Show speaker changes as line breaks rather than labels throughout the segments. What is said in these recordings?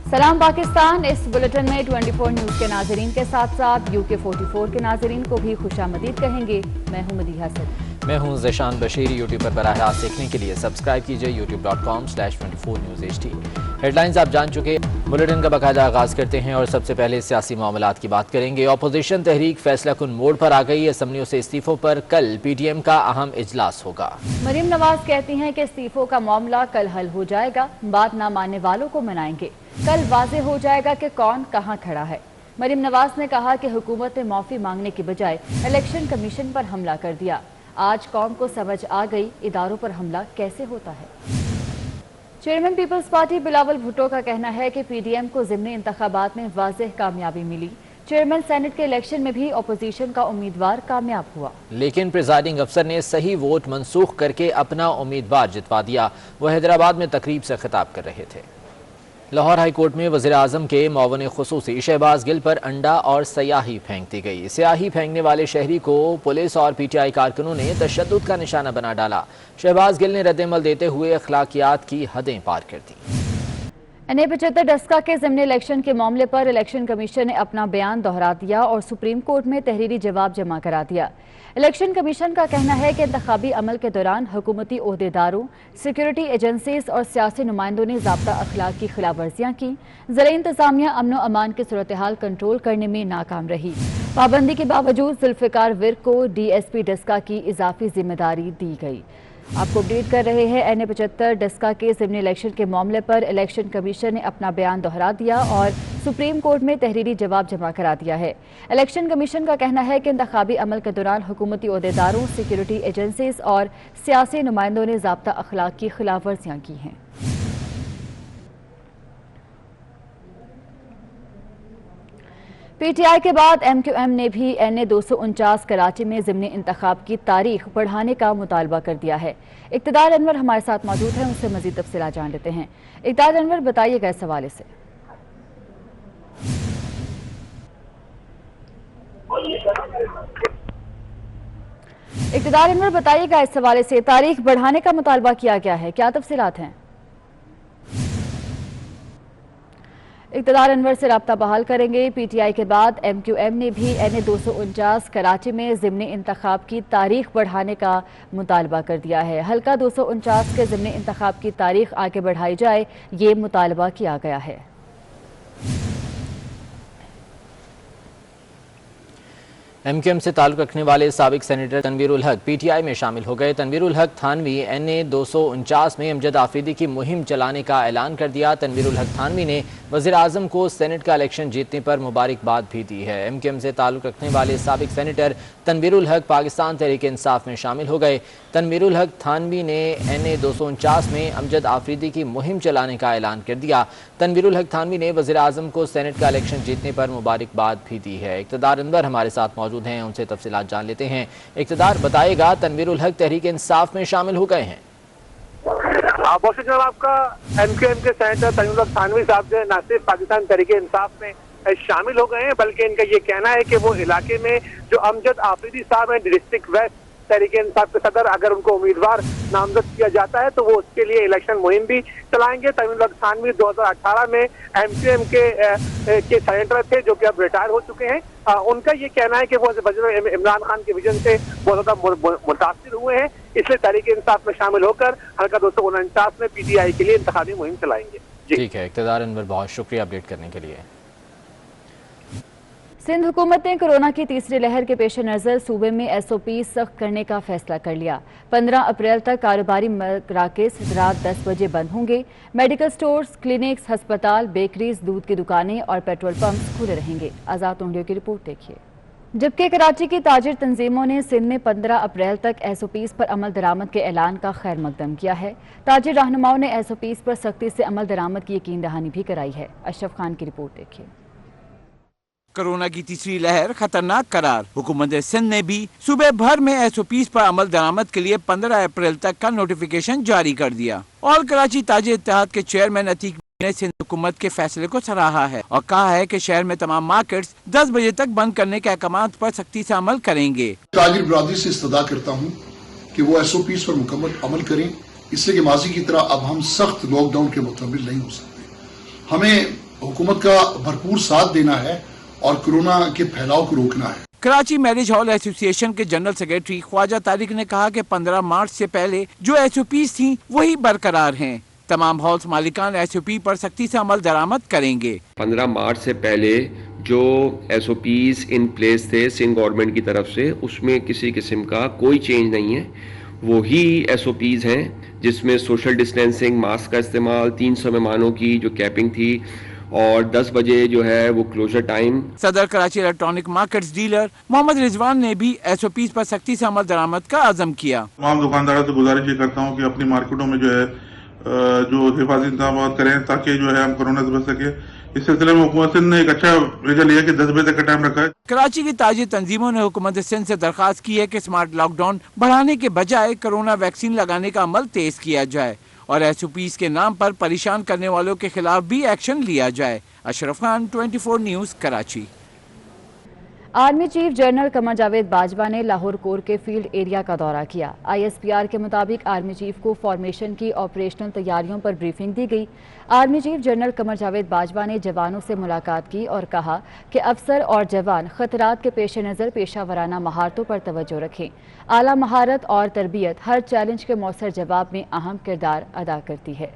सलाम पाकिस्तान। इस बुलेटिन में 24 न्यूज़ के नाजरीन के साथ साथ UK 44 के नाजरीन को भी खुशामदीद कहेंगे। मैं हूं मदीहा सद।
मैं हूं ज़ेशान बशीर। यूट्यूब पर बराह रास्त देखने के लिए सब्सक्राइब कीजिए youtube.com/24newsht। हेडलाइंस आप जान चुके। बुलेटिन का बाकायदा आगाज करते हैं और सबसे पहले सियासी मामलात की बात करेंगे। अपोजिशन तहरीक फैसला कुन मोड़ पर आ गई। असम्बलियों से इस्तीफों पर कल PTM का अहम इजलास होगा।
मरीम नवाज कहती हैं कि इस्तीफों का मामला कल हल हो जाएगा, बात ना मानने वालों को मनाएंगे। कल वाज़ेह हो जाएगा कि कौन कहां खड़ा है। मरीम नवाज ने कहा कि हुकूमत ने माफी मांगने की बजाय इलेक्शन कमीशन पर हमला कर दिया। आज कौम को समझ आ गई इदारों पर हमला कैसे होता है। चेयरमैन पीपल्स पार्टी बिलावल भुट्टो का कहना है कि PDM को ज़िमनी इंतखाबात में वाज़ेह कामयाबी मिली। चेयरमैन सेनेट के इलेक्शन में भी अपोजिशन का उम्मीदवार कामयाब हुआ,
लेकिन प्रिजाइडिंग अफसर ने सही वोट मनसूख करके अपना उम्मीदवार जितवा दिया। वो हैदराबाद में तकरीब से खिताब कर रहे थे। लाहौर हाई कोर्ट में वज़ीर आज़म के मुअव्विन खुसूसी शहबाज गिल पर अंडा और स्याही फेंक दी गई। स्याही फेंकने वाले शहरी को पुलिस और PTI कारकुनों ने तशद्दुद का निशाना बना डाला। शहबाज गिल ने रद्द-ए-अमल देते हुए अखलाकियात की हदें पार कर दी।
NA-75 डस्का के ज़िमनी इलेक्शन के मामले पर इलेक्शन कमीशन ने अपना बयान दोहरा दिया और सुप्रीम कोर्ट में तहरीरी जवाब जमा करा दिया। इलेक्शन कमीशन का कहना है कि इंतखाबी अमल के दौरान हुकूमती ओहदेदारों, सिक्योरिटी एजेंसीज और सियासी नुमाइंदों ने ज़ाब्ता अखलाक की खिलाफ वर्जियाँ की। ज़िला इंतज़ामिया अमन व अमान की सूरत हाल कंट्रोल करने में नाकाम रही। पाबंदी के बावजूद जुल्फ़िकार विर्क को DSP डस्का की इजाफी जिम्मेदारी दी गई। आपको अपडेट कर रहे हैं। NA-75 डस्का के ज़िमनी इलेक्शन के मामले पर इलेक्शन कमीशन ने अपना बयान दोहरा दिया और सुप्रीम कोर्ट में तहरीरी जवाब जमा करा दिया है। इलेक्शन कमीशन का कहना है कि इंतखाबी अमल के दौरान हुकूमती ओहदेदारों, सिक्योरिटी एजेंसीज और सियासी नुमाइंदों ने ज़ाब्ता अखलाक की खिलाफ वर्जियाँ की हैं। PTI के बाद MQM ने भी NA-249 कराची में ज़िमनी इंतखाब की तारीख बढ़ाने का मुतालबा कर दिया है। इक़्तिदार अनवर हमारे साथ मौजूद हैं, उनसे मज़ीद तफ़सीलात जान लेते हैं। इक़्तिदार अनवर, बताइएगा इस हवाले से। इक़्तिदार अनवर, बताइएगा इस हवाले से तारीख बढ़ाने का मुतालबा किया गया है, क्या तफ़सीलात हैं? इक़्तिदार अनवर से राब्ता बहाल करेंगे। PTI के बाद MQM ने भी NA-249 कराची में ज़िमनी इंतखाब की तारीख बढ़ाने का मुतालबा कर दिया है। हल्का 249 के ज़िमनी इंतखाब की तारीख आगे बढ़ाई जाए, ये मुतालबा किया गया है।
MQM से ताल्लुक़ रखने वाले साबिक सेनेटर तनवीर उल हक PTI में शामिल हो गए। तनवीर उल हक थानवी NA-249 में अमजद आफरीदी की मुहिम चलाने का ऐलान कर दिया। तनवीर उल हक थानवी ने वज़ीर आज़म को सेनेट का इलेक्शन जीतने पर मुबारकबाद भी दी है। MQM से ताल्लुक़ रखने वाले साबिक सेनेटर तनवीर उल हक पाकिस्तान तहरीक इंसाफ में शामिल हो गए। तनवीर उल हक थानवी ने NA-249 में अमजद आफरीदी की मुहिम चलाने का ऐलान कर दिया। तनवीर उल हक थानवी ने वज़ीर आज़म को सेनेट का इलेक्शन जीतने पर मुबारकबाद भी दी है। इक़्तिदार अनवर हमारे साथ मौजूद हैं, उनसे तफसीलात जान लेते हैं। इक़्तिदार, बताएगा तनवीर उल हक तहरीक इंसाफ में शामिल हो गए हैं।
बहुत जनाब, आपका MQM के सेनेटर तनवीर उल हक थानवी साहब जो है न सिर्फ पाकिस्तान तहरीक इंसाफ में शामिल हो गए हैं, बल्कि इनका ये कहना है कि वो इलाके में जो अमजद आफरीदी साहब हैं डिस्ट्रिक्ट वेस्ट तहरीक इंसाफ के सदर, अगर उनको उम्मीदवार नामजद किया जाता है तो वो उसके लिए इलेक्शन मुहिम भी चलाएंगे। तनवीर उल हक थानवी 2018 में MQM के सेनेटर थे जो कि अब रिटायर हो चुके हैं। उनका ये कहना है कि वो इमरान खान के विजन से बहुत ज़्यादा मुतासिर हुए हैं, इसलिए तहरीक इंसाफ में शामिल होकर हल्का 249 में PTI के लिए इंतखाबी मुहिम चलाएंगे।
ठीक है इक़्तिदार अनवर, बहुत शुक्रिया अपडेट करने के लिए।
सिंध हुकूमत ने कोरोना की तीसरी लहर के पेश नज़र सूबे में SOP सख्त करने का फैसला कर लिया। 15 अप्रैल तक कारोबारी मराकज़ रात 10 बजे बंद होंगे। मेडिकल स्टोर्स, क्लिनिक्स, हस्पताल, बेकरीज, दूध की दुकानें और पेट्रोल पंप्स खुले रहेंगे। आज़ाद उंडियो की रिपोर्ट देखिए। जबकि कराची की ताजिर तंजीमों ने सिंध में 15 अप्रैल तक SOPs पर अमल दरामद के ऐलान का खैर मकदम किया है। ताजिर रहनुमाओं ने SOPs पर सख्ती से अमल दरामद की यकीन दहानी भी कराई है। अशरफ खान की रिपोर्ट देखिए।
कोरोना की तीसरी लहर खतरनाक करार। हुकूमत सिंध ने भी सूबे भर में SOPs पर अमल दरामद के लिए 15 अप्रैल तक का नोटिफिकेशन जारी कर दिया। ऑल कराची ताजिर इत्तेहाद के चेयरमैन अतीक ने सिंध हुकूमत के फैसले को सराहा है और कहा है कि शहर में तमाम मार्केट्स 10 बजे तक बंद करने के अहकाम पर सख्ती से अमल करेंगे।
ताजिर बरादरी से इस्तदा करता हूँ कि वो SOPs पर मुकम्मल अमल करें, इसलिए कि माजी की तरह अब हम सख्त लॉकडाउन के मुताबिक नहीं हो सकते। हमें हुकूमत का भरपूर साथ देना है और कोरोना के फैलाव को रोकना है।
कराची मैरिज हॉल एसोसिएशन के जनरल सेक्रेटरी ख्वाजा तारिक ने कहा कि 15 मार्च से पहले जो SOPs थी वही बरकरार हैं। तमाम हॉल्स मालिकान SOP पर सख्ती से अमल दरामद करेंगे।
15 मार्च से पहले जो SOPs इन प्लेस थे सिंध गवर्नमेंट की तरफ से, उसमें किसी किस्म का कोई चेंज नहीं है। वही SOPs हैं जिसमें सोशल डिस्टेंसिंग, मास्क का इस्तेमाल, 300 मेहमानों की जो कैपिंग थी और 10 बजे जो है वो closure time.
Saddar Karachi electronic markets dealer Mohammad Rizwan ने भी SOPs पर सख्ती से अमल दरामद का अज़म किया।
तमाम दुकानदारों से गुजारिश ये करता हूँ कि अपनी मार्केटों में जो है जो हिफाजती इंतजाम करें ताकि जो है हम कोरोना से बच सके। इस सिलसिले में हुकूमत सिंध ने एक अच्छा रिजल्ट लिया कि 10 बजे तक का टाइम रखा है।
कराची की ताजिर तंजीमों ने हुकूमत सिंध से दरख्वास्त की है कि स्मार्ट लॉकडाउन बढ़ाने के बजाय कोरोना वैक्सीन लगाने का अमल तेज किया जाए और SOPs के नाम पर परेशान करने वालों के खिलाफ भी एक्शन लिया जाए। Ashraf Khan, 24 News, Karachi.
Army chief general Qamar Javed Bajwa ने लाहौर कोर के फील्ड एरिया का दौरा किया। ISPR के मुताबिक आर्मी चीफ को फॉर्मेशन की ऑपरेशनल तैयारियों पर ब्रीफिंग दी गई। Army chief general Qamar Javed Bajwa ने जवानों से मुलाकात की और कहा कि अफसर और जवान खतरात के पेश नज़र पेशा वराना महारतों पर तवज्जो रखें। आला महारत और तरबियत हर चैलेंज के मौसर जवाब में अहम किरदार अदा करती है।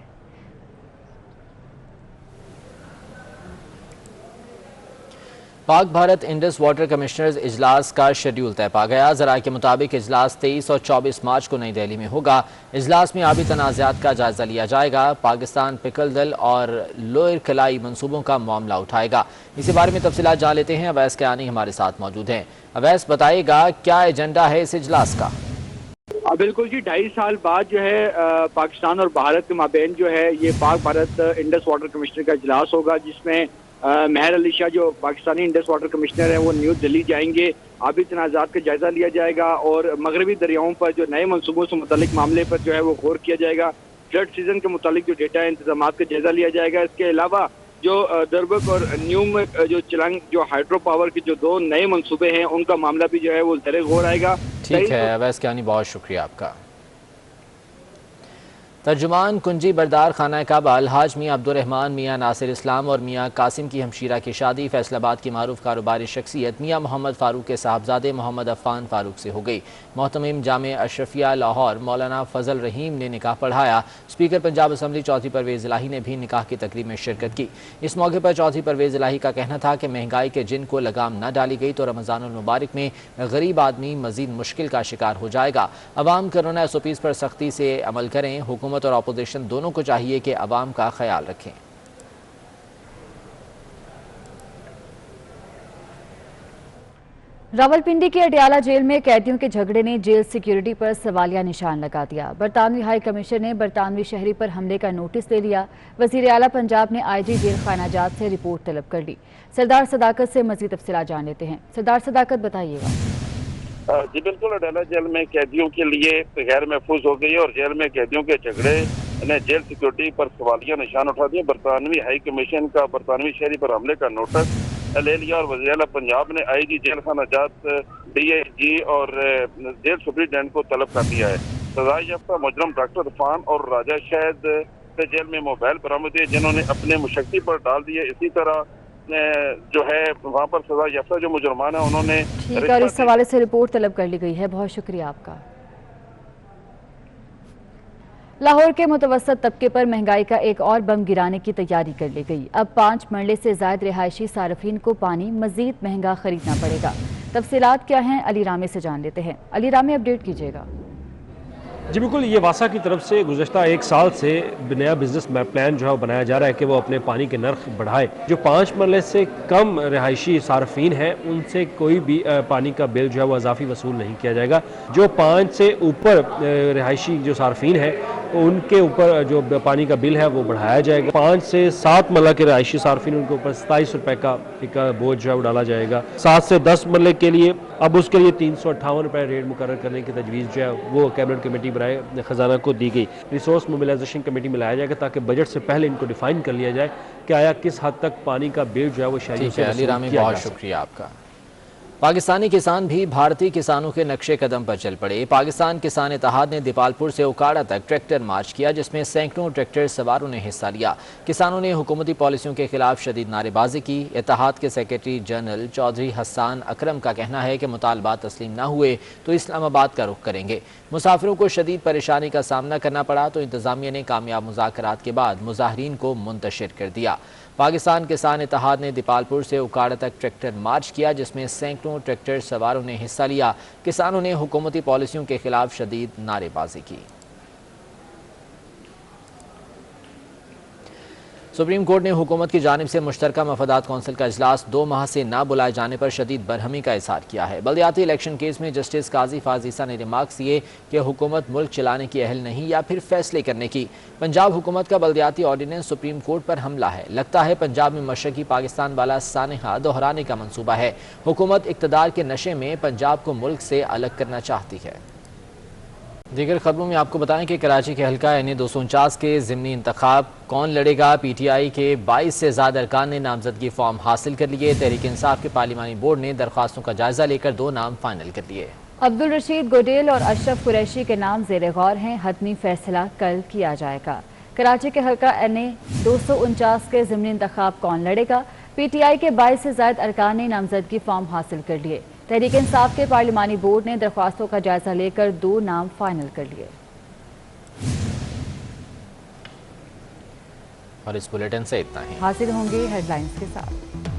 Pak Bharat Indus water commissioners इजलास का शेड्यूल तय पा गया। ज़राए के मुताबिक इजलास 23 और 24 मार्च को नई दिल्ली में होगा। इजलास में आबी तनाज़ात का जायजा लिया जाएगा। पाकिस्तान पिकल दल और लोअर कलाई मंसूबों का मामला उठाएगा। इसी बारे में तफसीलात जान लेते हैं। अवैस कयानी हमारे साथ मौजूद हैं। अवैस, बताइएगा क्या एजेंडा है इस इजलास का?
बिल्कुल जी, 2.5 साल बाद जो है पाकिस्तान और भारत के माबेन जो है ये Pak Bharat Indus water commissioner का इजलास होगा, जिसमें महर अली शाह जो पाकिस्तानी इंडस वाटर कमिश्नर है वो न्यू दिल्ली जाएंगे। आबी तनाज़ात का जायजा लिया जाएगा और मगरबी दरियाओं पर जो नए मनसूबों से मुतालिक मामले पर जो है वो गौर किया जाएगा। फ्लड सीजन के मुतालिक जो डेटा इंतजाम का जायजा लिया जाएगा। इसके अलावा जो दरबक और न्यूम जो चिलंग जो हाइड्रो पावर के जो 2 नए मनसूबे हैं उनका मामला भी जो है वो ज़रे गौर आएगा।
ठीक है अवैस कयानी, बहुत शुक्रिया आपका। तर्जुमान कुंजी बरदार खाना काबा अलहाज मियाँ अब्दुर्रहमान, मियाँ नासिर इस्लाम और मियाँ कासिम की हमशीरा की शादी फैसलाबाद की मारूफ कारोबारी शख्सियत मियाँ मोहम्मद फ़ारूक के साहबजादे मोहम्मद अफ़ान फ़ारूक से हो गई। मोहतमिम जामे अशरफिया लाहौर मौलाना फजल रहीम ने निकाह पढ़ाया। स्पीकर पंजाब असम्बली चौधरी परवेज़ इलाही ने भी निकाह की तकरीब में शिरकत की। इस मौके पर चौधरी परवेज़ इलाही का कहना था कि महंगाई के जिन को लगाम न डाली गई तो रमज़ानुल मुबारक में गरीब आदमी मज़ीद मुश्किल का शिकार हो जाएगा। अवाम कोरोना SOPs पर सख्ती से अमल करें। हुकूमत और अपोजिशन दोनों को चाहिए कि अवाम का ख्याल रखें।
रावलपिंडी के अडयाला जेल में कैदियों के झगड़े ने जेल सिक्योरिटी पर सवालिया निशान लगा दिया। बरतानवी हाई कमिश्नर ने बरतानवी शहरी पर हमले का नोटिस ले लिया। वज़ीर आला पंजाब ने IG जेल खानाजात से रिपोर्ट तलब कर ली। सरदार सदाकत से मज़ीद तफसीलात जान लेते हैं। सरदार सदाकत, बताइएगा।
जी बिल्कुल, अडयाला जेल में कैदियों के लिए गैर महफूज हो गई है और जेल में कैदियों के झगड़े ने जेल सिक्योरिटी पर सवालिया निशान उठा दिए। बरतानवी हाई कमीशन का बरतानवी शहरी पर हमले का नोटिस ले लिया और वज़ीर आला पंजाब ने IG जेल खानाजात, DIG और जेल सुप्रीडेंट को तलब कर दिया है। सजा याफ्ता मुजरम डॉक्टर इरफान और राजा शाहिद से जेल में मोबाइल बरामद हुए जिन्होंने अपने मुशक्की पर डाल दिए। इसी तरह जो है वहाँ पर सजा याफ्ता जो मुजरमान है उन्होंने
ठीक है, और इस हवाले से रिपोर्ट तलब कर ली गई है। बहुत शुक्रिया आपका। लाहौर के मुतवसत तबके पर महंगाई का एक और बम गिराने की तैयारी कर ली गई। अब 5 मरले से ज़ायद रिहायशी सार्फिन को पानी मजीद महंगा खरीदना पड़ेगा। तफसीलात क्या हैं, अली रामे से जान लेते हैं। अली रामे, अपडेट कीजिएगा।
जी बिल्कुल, ये वासा की तरफ से गुज़श्ता 1 साल से नया बिजनेस प्लान जो है वो बनाया जा रहा है कि वो अपने पानी के नर्ख बढ़ाए। जो 5 मरले से कम रिहायशी सार्फिन है उनसे कोई भी पानी का बिल जो है वो इजाफी वसूल नहीं किया जाएगा। जो 5 से ऊपर रिहायशी जो सार्फिन है उनके ऊपर जो पानी का बिल है वो बढ़ाया जाएगा। 5 से 7 मरला के रिहायशी सार्फिन उनके ऊपर 27 रुपये का एक बोझ जो है वो डाला जाएगा। 7 से 10 मरले के लिए अब उसके लिए 358 रुपये रेट मुकर्रर करने की तजवीज़ जो है वो कैबिनेट कमेटी बराए खजाना को दी गई। रिसोर्स मोबिलाइजेशन कमेटी में लाया जाएगा ताकि बजट से पहले इनको डिफाइन कर लिया जाए कि आया किस हद तक पानी का बिल जो है वो शहरी से
बहुत शुक्रिया आपका। पाकिस्तानी किसान भी भारतीय किसानों के नक्शे कदम पर चल पड़े। पाकिस्तान किसान इत्तेहाद ने दीपालपुर से उकाड़ा तक ट्रैक्टर मार्च किया, जिसमें सैकड़ों ट्रैक्टर सवारों ने हिस्सा लिया। किसानों ने हुकूमती पॉलिसियों के खिलाफ शदीद नारेबाजी की। इत्तेहाद के सेक्रेटरी जनरल चौधरी हसन अकरम का कहना है कि मुतालबात तस्लीम न हुए तो इस्लामाबाद का रुख करेंगे। मुसाफिरों को शदीद परेशानी का सामना करना पड़ा तो इंतजामिया ने कामयाब मुज़ाकरात के बाद मुजाहरीन को मुंतशिर कर दिया। पाकिस्तान किसान इत्तेहाद ने दीपालपुर से उकाड़ा तक ट्रैक्टर मार्च किया, जिसमें सैकड़ों ट्रैक्टर सवारों ने हिस्सा लिया। किसानों ने हुकूमती पॉलिसियों के खिलाफ शदीद नारेबाजी की। सुप्रीम कोर्ट ने हुकूमत की जानिब से मुश्तरका मफादात कौंसिल का इजलास 2 माह से ना बुलाए जाने पर शदीद बरहमी का इजहार किया है। बल्दियाती इलेक्शन केस में जस्टिस काजी फाजीसा ने रिमार्क्स दिए कि हुकूमत मुल्क चलाने की अहल नहीं या फिर फैसले करने की। पंजाब हुकूमत का बल्दियाती ऑर्डिनेंस सुप्रीम कोर्ट पर हमला है। लगता है पंजाब में मशरकी पाकिस्तान वाला सानहा दोहराने का मंसूबा है। हुकूमत इक़्तिदार के नशे में पंजाब को मुल्क से अलग करना चाहती है। दीगर खबरों में आपको बताएं कि कराची के हल्का NA 249 के ज़िमनी इंतखाब कौन लड़ेगा। PTI के 22 से ज़्यादा अरकान ने नामजदगी फॉर्म हासिल कर लिए। तहरीक इंसाफ के पार्लिमानी बोर्ड ने दरख्वास्तों का जायजा लेकर 2 नाम फाइनल कर लिए।
अब्दुल रशीद गोडेल और अशरफ कुरैशी के नाम ज़ेर गौर हैं। हतमी फैसला कल किया जाएगा। कराची के हल्का NA 249 के ज़िमनी इंतखाब कौन लड़ेगा। PTI के 22 से ज़्यादा अरकान ने नामजदगी फॉर्म हासिल कर लिए। तहरीक इंसाफ के पार्लिमानी बोर्ड ने दरख्वास्तों का जायजा लेकर 2 नाम फाइनल कर लिए।
और इस बुलेटिन से इतना ही।
हाजिर होंगे हेडलाइंस के साथ।